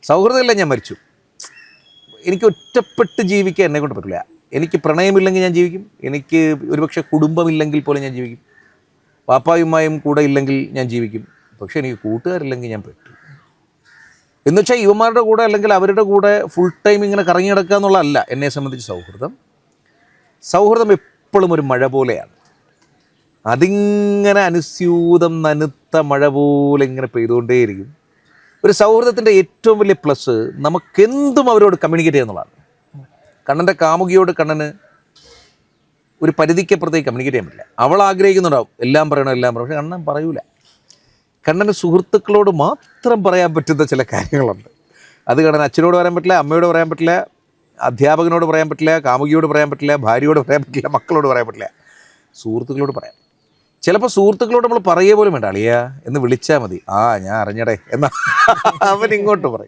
സൗഹൃദമില്ല ഞാൻ മരിച്ചു. എനിക്ക് ഒറ്റപ്പെട്ട് ജീവിക്കാൻ എന്നെ കൊണ്ട് പറ്റില്ല. എനിക്ക് പ്രണയമില്ലെങ്കിൽ ഞാൻ ജീവിക്കും. എനിക്ക് ഒരുപക്ഷെ കുടുംബമില്ലെങ്കിൽ പോലും ഞാൻ ജീവിക്കും. പാപ്പായുമായും കൂടെ ഇല്ലെങ്കിൽ ഞാൻ ജീവിക്കും. പക്ഷേ എനിക്ക് കൂട്ടുകാരില്ലെങ്കിൽ ഞാൻ പെട്ടു. എന്ന് വെച്ചാൽ യുവമാരുടെ കൂടെ അല്ലെങ്കിൽ അവരുടെ കൂടെ ഫുൾ ടൈം ഇങ്ങനെ കറങ്ങി നടക്കുക എന്നുള്ളതല്ല എന്നെ സംബന്ധിച്ച് സൗഹൃദം. സൗഹൃദം എപ്പോഴും ഒരു മഴ പോലെയാണ്. അതിങ്ങനെ അനുസ്യൂതം നനുത്ത മഴ പോലെ ഇങ്ങനെ പെയ്തുകൊണ്ടേയിരിക്കും. ഒരു സൗഹൃദത്തിൻ്റെ ഏറ്റവും വലിയ പ്ലസ് നമുക്കെന്തും അവരോട് കമ്മ്യൂണിക്കേറ്റ് ചെയ്യുന്നതാണ്. കണ്ണൻ്റെ കാമുകിയോട് കണ്ണന് ഒരു പരിധിക്കപ്പുറത്തേക്ക് കമ്മ്യൂണിക്കേറ്റ് ചെയ്യാൻ പറ്റില്ല. അവൾ ആഗ്രഹിക്കുന്നുണ്ടാവും എല്ലാം പറയണം, പക്ഷേ കണ്ണൻ പറയൂല. കണ്ണന് സുഹൃത്തുക്കളോട് മാത്രം പറയാൻ പറ്റുന്ന ചില കാര്യങ്ങളുണ്ട്. അത് കണ്ണൻ അച്ഛനോട് പറയാൻ പറ്റില്ല, അമ്മയോട് പറയാൻ പറ്റില്ല, അധ്യാപകനോട് പറയാൻ പറ്റില്ല, കാമുകിയോട് പറയാൻ പറ്റില്ല, ഭാര്യയോട് പറയാൻ പറ്റില്ല, മക്കളോട് പറയാൻ പറ്റില്ല. സുഹൃത്തുക്കളോട് പറയാം. ചിലപ്പോൾ സുഹൃത്തുക്കളോട് നമ്മൾ പറയുക പോലും വേണ്ട, അളിയാ എന്ന് വിളിച്ചാൽ മതി. ഞാൻ അറിഞ്ഞടേ എന്നാൽ അവൻ ഇങ്ങോട്ട് പറയും.